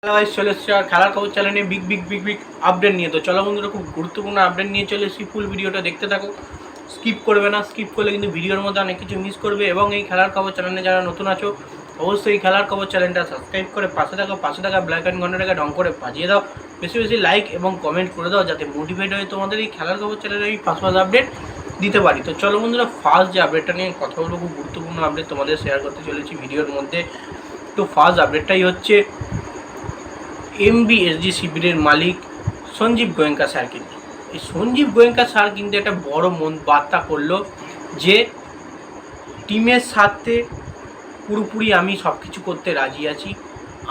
Guys চলে এসেছে আর খেলার খবর চ্যানেলে বিগ আপডেট নিয়ে। তো চলো বন্ধুরা, খুব গুরুত্বপূর্ণ আপডেট নিয়ে চলে এসেছি। ফুল ভিডিওটা দেখতে থাকো, স্কিপ করবে না। স্কিপ করলে কিন্তু ভিডিওর মধ্যে অনেক কিছু মিস করবে। এবং এই খেলার খবর চ্যানেলে যারা নতুন আছো, অবশ্যই এই খেলার খবর চ্যানেলটা সাবস্ক্রাইব করে পাশে থাকা ব্ল্যাক অ্যান্ড ঘন্টাটাকে ডং করে বাজিয়ে দাও। বেশি বেশি লাইক এবং কমেন্ট করে দাও, যাতে মোটিভেট হয়ে তোমাদের এই খেলার খবর চ্যানেলে এই ফার্স্ট আপডেট দিতে পারি। তো চলো বন্ধুরা, ফার্স্ট যে আপডেটটা নিয়ে কথা বলবো, খুব গুরুত্বপূর্ণ আপডেট তোমাদের শেয়ার করতে চলেছি ভিডিওর মধ্যে। তো ফার্স্ট আপডেটটাই হচ্ছে এমবিএসজি শিবিরের মালিক সঞ্জীব গোয়েঙ্কা স্যার কিন্তু এই সঞ্জীব গোয়েঙ্কা স্যার কিন্তু একটা বড় মন বার্তা করলো যে টিমের সাথে পুরোপুরি আমি সব কিছু করতে রাজি আছি।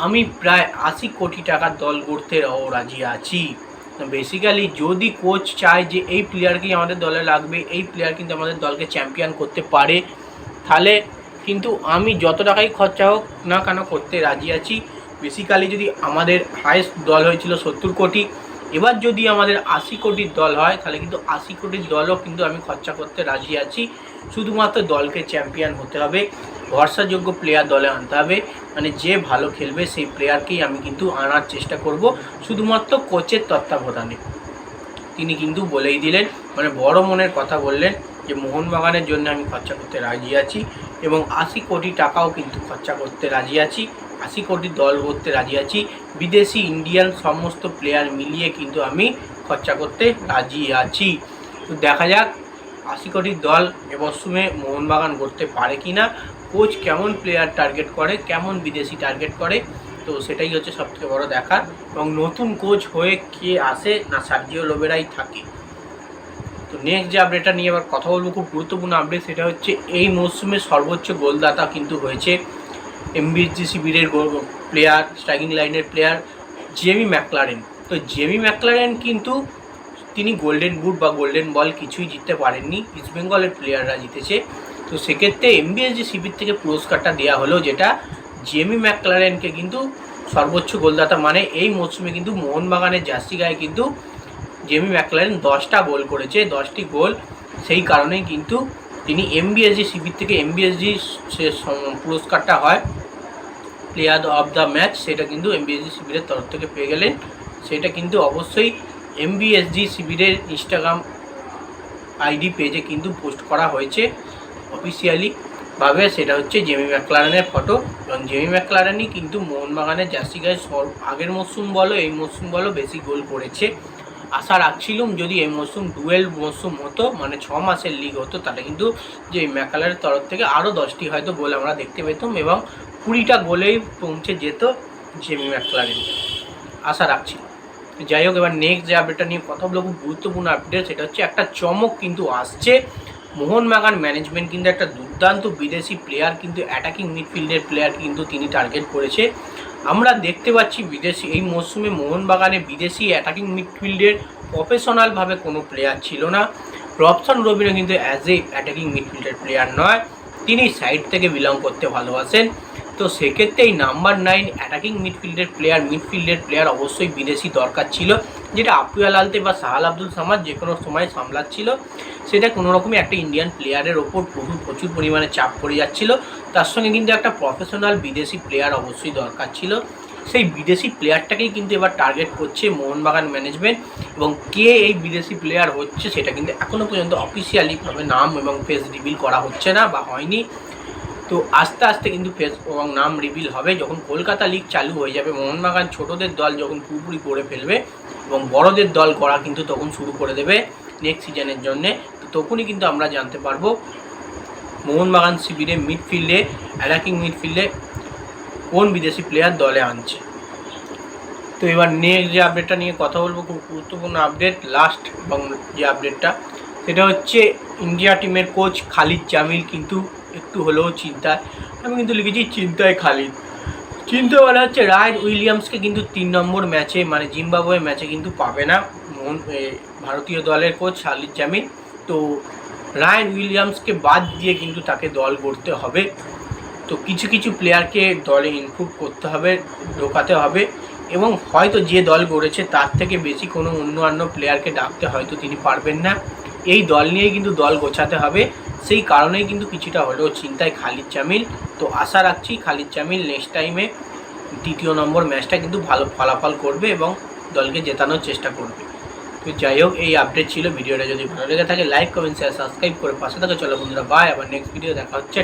আমি প্রায় 80 কোটি টাকার দল গড়তে রাজি আছি। বেসিক্যালি যদি কোচ চায় যে এই প্লেয়ারকেই আমাদের দলে লাগবে, এই প্লেয়ার কিন্তু আমাদের দলকে চ্যাম্পিয়ন করতে পারে, তাহলে কিন্তু আমি যত টাকাই খরচা হোক না কেন করতে রাজি আছি। বেসিক্যালি যদি আমাদের হায়েস্ট দল হয়েছিল 70 কোটি, এবার যদি আমাদের 80 কোটির দল হয়, তাহলে কিন্তু 80 কোটির দলও কিন্তু আমি খরচা করতে রাজি আছি। শুধুমাত্র দলকে চ্যাম্পিয়ন হতে হবে, ভরসাযোগ্য প্লেয়ার দলে আনতে হবে, মানে যে ভালো খেলবে সেই প্লেয়ারকেই আমি কিন্তু আনার চেষ্টা করব, শুধুমাত্র কোচের তত্ত্বাবধানে। তিনি কিন্তু বলেই দিলেন, মানে বড় মনের কথা বললেন যে মোহনবাগানের জন্য আমি খরচা করতে রাজি আছি এবং 80 কোটি টাকাও কিন্তু খরচা করতে রাজি আছি, 80 কোটি দল করতে রাজি আছি। বিদেশি ইন্ডিয়ান সমস্ত প্লেয়ার মিলিয়ে কিন্তু আমি খরচা করতে রাজি আছি। তো দেখা যাক 80 কোটির দল এবছরে মোহনবাগান করতে পারে কি না, কোচ কেমন প্লেয়ার টার্গেট করে, কেমন বিদেশি টার্গেট করে। তো সেটাই হচ্ছে সবথেকে বড় দেখার। এবং নতুন কোচ হয়ে কে আসে না সার্জিও লোবেরাই থাকে। তো নেক্সট যে আপডেটটা নিয়ে আবার কথা বলবো, খুব গুরুত্বপূর্ণ আপডেট, সেটা হচ্ছে এই মরশুমে সর্বোচ্চ গোলদাতা কিন্তু হয়েছে এমবিএসজি শিবিরের প্লেয়ার, স্ট্রাইকিং লাইনের প্লেয়ার জেমি ম্যাকলারেন। তো জেমি ম্যাকলারেন কিন্তু তিনি গোল্ডেন বুট বা গোল্ডেন বল কিছুই জিততে পারেননি, ইস্টবেঙ্গলের প্লেয়াররা জিতেছে। তো সেক্ষেত্রে এমবিএসজি শিবির থেকে পুরস্কারটা দেওয়া হলো, যেটা জেমি ম্যাকলারেনকে কিন্তু সর্বোচ্চ গোলদাতা, মানে এই মরশুমে কিন্তু মোহনবাগানের জার্সি গায়ে কিন্তু জেমি ম্যাকলারেন 10টা গোল করেছে, 10টি গোল। সেই কারণেই কিন্তু তিনি এমবিএসজি শিবির থেকে এমবিএসজি পুরস্কারটা হয় প্লেয়ার অফ দ্য ম্যাচ, সেটা কিন্তু এমবিএসজি শিবিরের তরফ থেকে পেয়ে গেলেন। সেটা কিন্তু অবশ্যই এমবিএসজি শিবিরের ইনস্টাগ্রাম আইডি পেজে কিন্তু পোস্ট করা হয়েছে অফিসিয়ালি ভাবে। সেটা হচ্ছে জেমি ম্যাকলারেনের ফটো, এবং জেমি ম্যাকলারেনই কিন্তু মোহনবাগানের জার্সি গায়ে আগের মরশুম বলো এই মরশুম বলো বেশি গোল করেছে। আশা রাখছিলাম যদি এই মরশুম ডুয়েল মরশুম হতো, মানে 6 মাসের লিগ হতো, তাহলে কিন্তু যে ম্যাকলারের তরফ থেকে আরও 10টি হয়তো গোল আমরা দেখতে পেতাম এবং 20টা গোলেই পৌঁছে যেত জেমি ম্যাকলারেন, আশা রাখছি। যাই হোক, এবার নেক্সট যে আপডেটটা নিয়ে কথা বলবো, খুব গুরুত্বপূর্ণ আপডেট, সেটা হচ্ছে একটা চমক কিন্তু আসছে। মোহনবাগান ম্যানেজমেন্ট কিন্তু একটা দুর্দান্ত বিদেশি প্লেয়ার, কিন্তু অ্যাটাকিং মিডফিল্ডের প্লেয়ার কিন্তু তিনি টার্গেট করেছে। আমরা দেখতে পাচ্ছি বিদেশি এই মরশুমে মোহনবাগানে বিদেশি অ্যাটাকিং মিডফিল্ডের প্রফেশনালভাবে কোনো প্লেয়ার ছিল না। রবসন রবিনও কিন্তু অ্যাজ এ অ্যাটাকিং মিডফিল্ডের প্লেয়ার নয়, তিনি সাইড থেকে বিলং করতে ভালোবাসেন। তো সেক্ষেত্রে এই নাম্বার 9 অ্যাটাকিং মিডফিল্ডের প্লেয়ার অবশ্যই বিদেশি দরকার ছিল, যেটা আপিয়াল আলতে বা সাহাল আব্দুল সামাদ যে কোনো সময় সামলাচ্ছিল। সেটা কোনো রকমই একটা ইন্ডিয়ান প্লেয়ারের ওপর প্রচুর পরিমাণে চাপ পড়ে যাচ্ছিল। তার সঙ্গে কিন্তু একটা প্রফেশনাল বিদেশি প্লেয়ার অবশ্যই দরকার ছিল। সেই বিদেশি প্লেয়ারটাকেই কিন্তু এবার টার্গেট করছে মোহনবাগান ম্যানেজমেন্ট। এবং কে এই বিদেশি প্লেয়ার হচ্ছে সেটা কিন্তু এখনও পর্যন্ত অফিসিয়ালিভাবে নাম এবং ফেস রিভিল করা হচ্ছে না বা হয়নি। তো আস্তে আস্তে কিন্তু ফেস এবং নাম রিভিল হবে যখন কলকাতা লিগ চালু হয়ে যাবে। মোহনবাগান ছোটদের দল যখন পুরোপুরি করে ফেলবে এবং বড়দের দল করা কিন্তু তখন শুরু করে দেবে নেক্সট সিজনের জন্যে। তো তখনই কিন্তু আমরা জানতে পারবো মোহনবাগান শিবিরে মিডফিল্ডে, অ্যাটাকিং মিডফিল্ডে কোন বিদেশি প্লেয়ার দলে আনছে। তো এবার নেক্সট যে আপডেটটা নিয়ে কথা বলবো, খুব গুরুত্বপূর্ণ আপডেট, লাস্ট এবং যে আপডেটটা, সেটা হচ্ছে ইন্ডিয়া টিমের কোচ খালিদ জামিল কিন্তু একটু হলেও চিন্তায়। আমি কিন্তু লিখেছি চিন্তায় খালিদ। চিন্তা বলা হচ্ছে রায়ন উইলিয়ামসকে কিন্তু 3 নম্বর ম্যাচে, মানে জিম্বাবুয়ে ম্যাচে কিন্তু পাবে না ভারতীয় দলের কোচ খালিদ জামিল। তো রায়ন উইলিয়ামসকে বাদ দিয়ে কিন্তু তাকে দল গড়তে হবে। তো কিছু কিছু প্লেয়ারকে দলে ইনক্লুড করতে হবে, ঢোকাতে হবে, এবং হয়তো যে দল গড়েছে তার থেকে বেশি কোনো অন্য প্লেয়ারকে ডাকতে হয়তো তিনি পারবেন না। এই দল নিয়েই কিন্তু দল গোছাতে হবে। সেই কারণেই কিন্তু কিছুটা হলেও চিন্তায় খালিদ জামিল। তো আশা রাখছি খালিদ জামিল নেক্সট টাইমে দ্বিতীয় নম্বর ম্যাচটা কিন্তু ভালো ফলাফল করবে এবং দলকে জেতানোর চেষ্টা করবে। তো যাই হোক, এই আপডেট ছিল। ভিডিওটা যদি ভালো লেগে থাকে লাইক কমেন্ট শেয়ার সাবস্ক্রাইব করে পাশে থাকে। চলো বন্ধুরা, বাই, আবার নেক্সট ভিডিও দেখা হচ্ছে।